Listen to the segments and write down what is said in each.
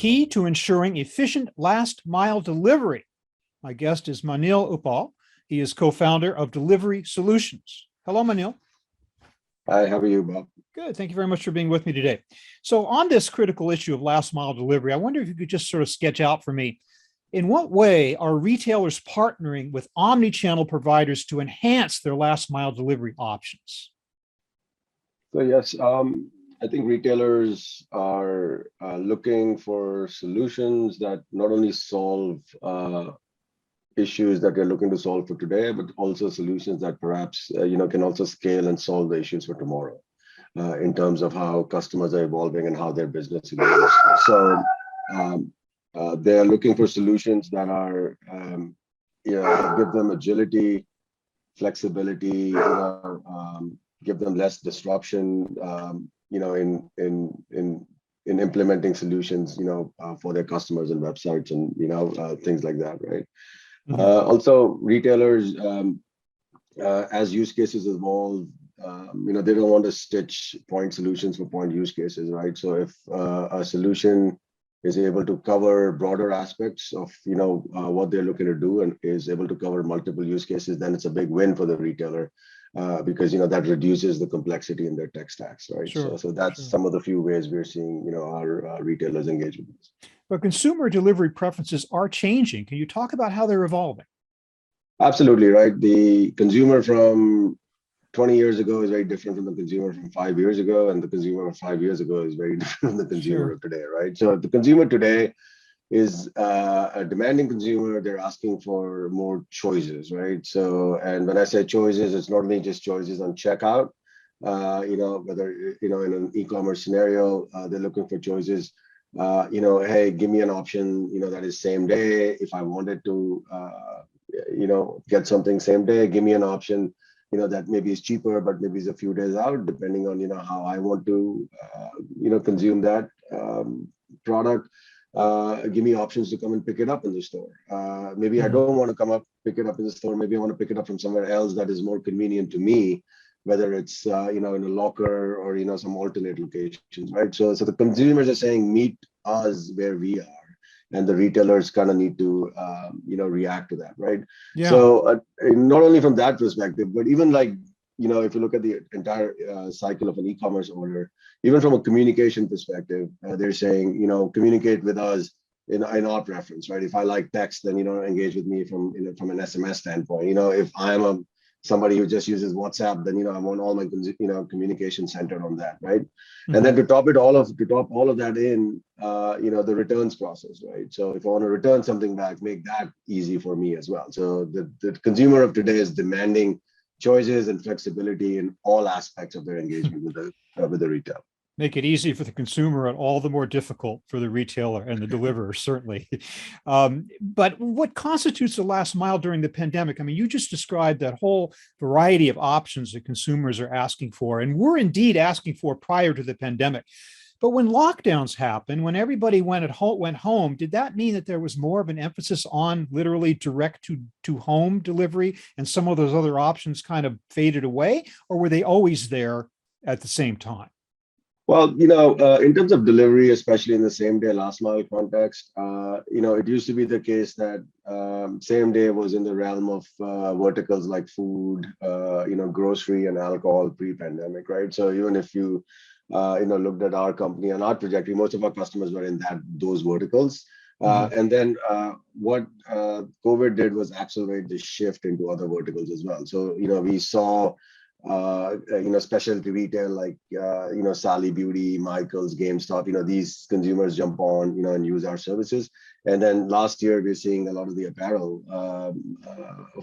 key to ensuring efficient last mile delivery. My guest is Manil Uppal. He is co-founder of Delivery Solutions. Hello, Manil. Hi, how are you, Bob? Good. Thank you very much for being with me today. So on this critical issue of last mile delivery, I wonder if you could just sort of sketch out for me, in what way are retailers partnering with omni-channel providers to enhance their last mile delivery options? So yes, I think retailers are looking for solutions that not only solve issues that they're looking to solve for today, but also solutions that perhaps can also scale and solve the issues for tomorrow in terms of how customers are evolving and how their business evolves. So they're looking for solutions that are give them agility, flexibility, give them less disruption, in implementing solutions, for their customers and websites and things like that, right? Mm-hmm. Also, retailers, as use cases evolve, they don't want to stitch point solutions for point use cases, right? So if a solution is able to cover broader aspects of what they're looking to do and is able to cover multiple use cases, then it's a big win for the retailer because that reduces the complexity in their tech stacks, right? Sure, so that's some of the few ways we're seeing our retailers engage with this. But consumer delivery preferences are changing. Can you talk about how they're evolving? Absolutely, right. The consumer from 20 years ago is very different from the consumer from 5 years ago, and the consumer of 5 years ago is very different from the consumer of today, right? So the consumer today is a demanding consumer. They're asking for more choices, right? So, and when I say choices, it's not only just choices on checkout, whether, in an e-commerce scenario, they're looking for choices. Hey, give me an option, that is same day. If I wanted to, get something same day, give me an option, that maybe is cheaper, but maybe is a few days out, depending on, how I want to, consume that product. Give me options to come and pick it up in the store. Maybe I don't want to come up, pick it up in the store. Maybe I want to pick it up from somewhere else that is more convenient to me, whether it's in a locker or some alternate locations, right? So the consumers are saying, meet us where we are, and the retailers kind of need to react to that, right? Yeah. So not only from that perspective, but even like if you look at the entire cycle of an e-commerce order, even from a communication perspective, they're saying communicate with us in our preference, right? If I like text, then engage with me from an SMS standpoint. If I'm somebody who just uses WhatsApp, then I want all my communication centered on that, right? Mm-hmm. And then to top all of that in, the returns process, right? So if I want to return something back, make that easy for me as well. So the consumer of today is demanding choices and flexibility in all aspects of their engagement with the retail. Make it easy for the consumer and all the more difficult for the retailer and the deliverer, certainly. But what constitutes the last mile during the pandemic? I mean, you just described that whole variety of options that consumers are asking for, and were indeed asking for prior to the pandemic. But when lockdowns happened, when everybody went home, did that mean that there was more of an emphasis on literally direct to home delivery, and some of those other options kind of faded away, or were they always there at the same time? Well, in terms of delivery, especially in the same day last mile context, it used to be the case that same day was in the realm of verticals like food, grocery and alcohol pre-pandemic, right? So even if you looked at our company and our trajectory, most of our customers were in those verticals. And then what COVID did was accelerate the shift into other verticals as well. So, we saw specialty retail like Sally Beauty, Michael's, GameStop, these consumers jump on and use our services. And then last year we're seeing a lot of the apparel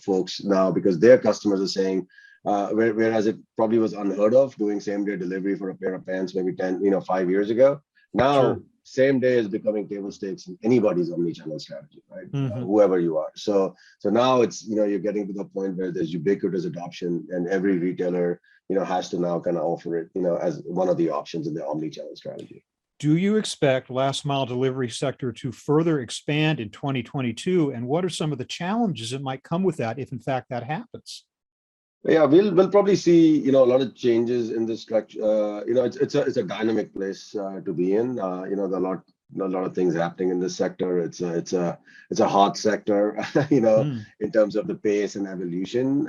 folks now, because their customers are saying, whereas it probably was unheard of doing same day delivery for a pair of pants maybe 5 years ago, now sure, same day is becoming table stakes in anybody's omnichannel strategy, right? Mm-hmm. Whoever you are. So now it's, you're getting to the point where there's ubiquitous adoption, and every retailer, has to now kind of offer it, as one of the options in the omnichannel strategy. Do you expect last mile delivery sector to further expand in 2022? And what are some of the challenges that might come with that if in fact that happens? Yeah, we'll probably see a lot of changes in the structure. It's a dynamic place to be in. There are a lot lot of things happening in this sector. It's a hot sector, Mm. in terms of the pace and evolution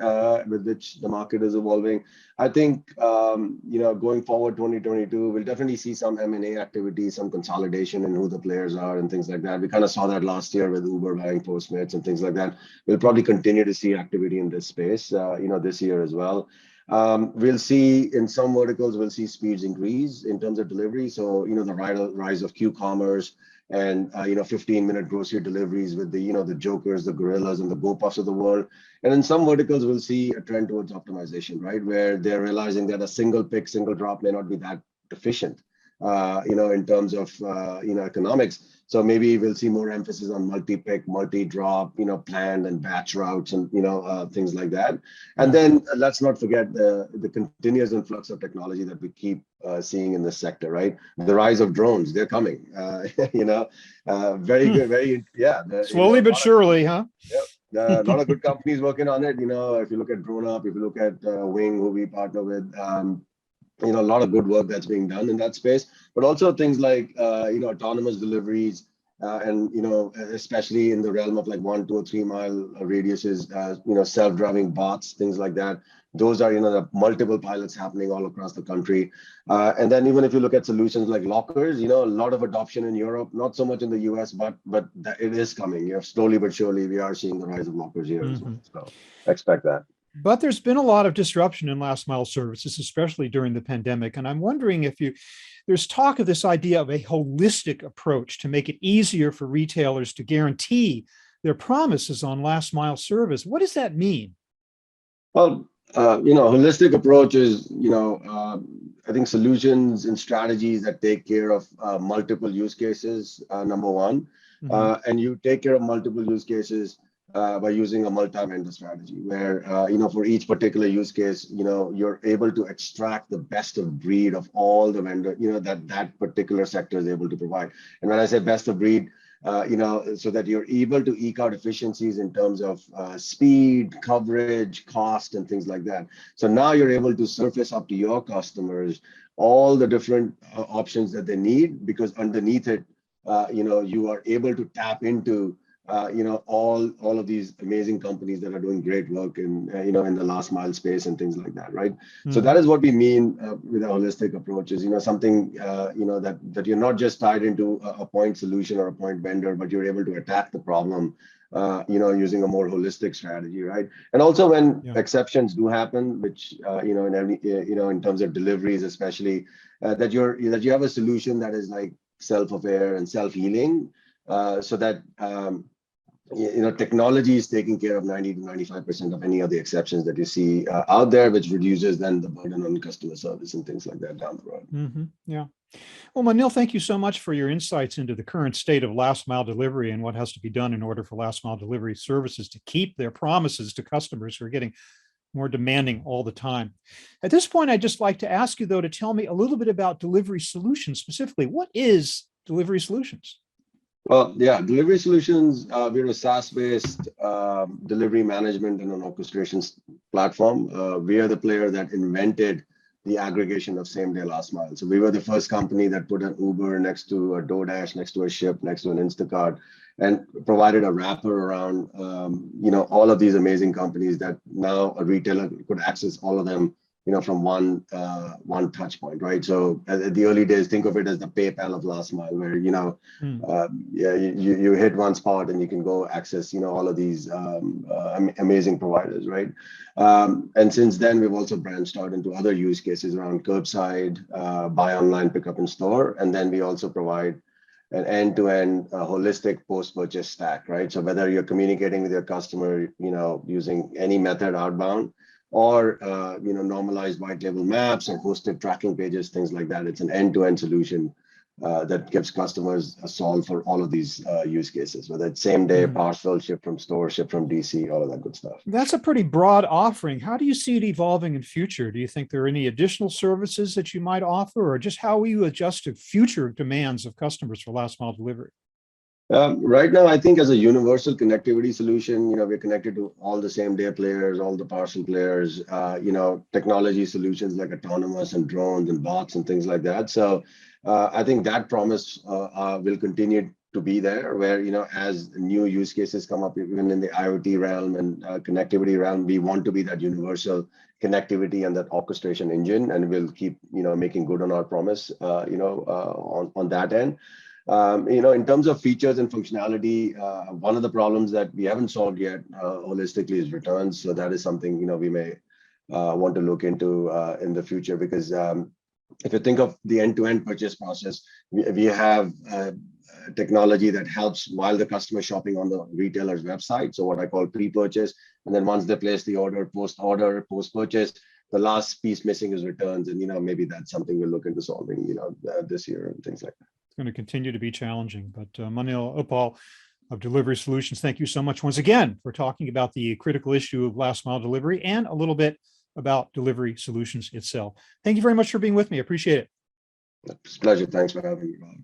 with which the market is evolving. I think going forward 2022, we'll definitely see some M&A activity, some consolidation in who the players are and things like that. We kind of saw that last year with Uber buying Postmates and things like that. We'll probably continue to see activity in this space, this year as well. We'll see in some verticals, we'll see speeds increase in terms of delivery. So, the rise of Q-commerce and 15-minute grocery deliveries with the Jokers, the Gorillas, and the GoPuffs of the world. And in some verticals, we'll see a trend towards optimization, right? Where they're realizing that a single pick, single drop may not be that efficient, in terms of economics. So maybe we'll see more emphasis on multi-pick, multi-drop, planned and batch routes and things like that. And then let's not forget the continuous influx of technology that we keep seeing in this sector, right? The rise of drones, they're coming. Very good, Slowly but surely, huh? A lot of good companies working on it. If you look at Drone Up, if you look at Wing, who we partner with, a lot of good work that's being done in that space, but also things like autonomous deliveries, and especially in the realm of like 1, 2, or 3 mile radiuses, self-driving bots, things like that. Those are the multiple pilots happening all across the country. And then even if you look at solutions like lockers, a lot of adoption in Europe, not so much in the US, but it is coming. Slowly but surely we are seeing the rise of lockers here as well. So expect that. But there's been a lot of disruption in last mile services, especially during the pandemic. And I'm wondering if there's talk of this idea of a holistic approach to make it easier for retailers to guarantee their promises on last mile service. What does that mean? Well, holistic approach is, I think solutions and strategies that take care of multiple use cases, number one. And you take care of multiple use cases by using a multi-vendor strategy where, for each particular use case, you're able to extract the best of breed of all the vendor, that particular sector is able to provide. And when I say best of breed, so that you're able to eke out efficiencies in terms of speed, coverage, cost, and things like that. So now you're able to surface up to your customers all the different options that they need, because underneath it, you are able to tap into all of these amazing companies that are doing great work in in the last mile space and things like that, right? So that is what we mean with a holistic approach, is something that you're not just tied into a point solution or a point vendor, but you're able to attack the problem using a more holistic strategy, right? And also when exceptions do happen, which in every in terms of deliveries especially, that you have a solution that is like self-aware and self-healing, so that technology is taking care of 90 to 95% of any of the exceptions that you see out there, which reduces then the burden on customer service and things like that down the road. Yeah. Well, Manil, thank you so much for your insights into the current state of last mile delivery and what has to be done in order for last mile delivery services to keep their promises to customers who are getting more demanding all the time. At this point, I'd just like to ask you, though, to tell me a little bit about Delivery Solutions specifically. What is Delivery Solutions? Well, yeah, Delivery Solutions, we're a SaaS-based delivery management and an orchestration platform. We are the player that invented the aggregation of same-day last mile. So we were the first company that put an Uber next to a DoorDash, next to a Ship, next to an Instacart, and provided a wrapper around all of these amazing companies that now a retailer could access all of them from one touch point, right? So at the early days, think of it as the PayPal of last mile, where you hit one spot and you can go access all of these amazing providers, right? And since then, we've also branched out into other use cases around curbside, buy online, pick up in store, and then we also provide an end-to-end holistic post-purchase stack, right? So whether you're communicating with your customer, using any method outbound, or normalized white label maps or hosted tracking pages, things like that. It's an end-to-end solution that gives customers a solve for all of these use cases, whether it's same day, parcel, ship from store, ship from DC, all of that good stuff. That's a pretty broad offering. How do you see it evolving in future? Do you think there are any additional services that you might offer, or just how will you adjust to future demands of customers for last mile delivery? Right now, I think as a universal connectivity solution, we're connected to all the same day players, all the parcel players, technology solutions like autonomous and drones and bots and things like that. So I think that promise will continue to be there, where, as new use cases come up, even in the IoT realm and connectivity realm, we want to be that universal connectivity and that orchestration engine, and we'll keep, making good on our promise, on that end. In terms of features and functionality, one of the problems that we haven't solved yet holistically is returns. So that is something, we may want to look into in the future, because if you think of the end-to-end purchase process, we have technology that helps while the customer is shopping on the retailer's website. So what I call pre-purchase, and then once they place the order, post-order, post-purchase, the last piece missing is returns, and maybe that's something we'll look into solving, this year and things like that. Going to continue to be challenging. But Manil Uppal of Delivery Solutions, thank you so much once again for talking about the critical issue of last mile delivery and a little bit about delivery solutions itself. Thank you very much for being with me. I appreciate it. It's a pleasure. Thanks for having me, Rob.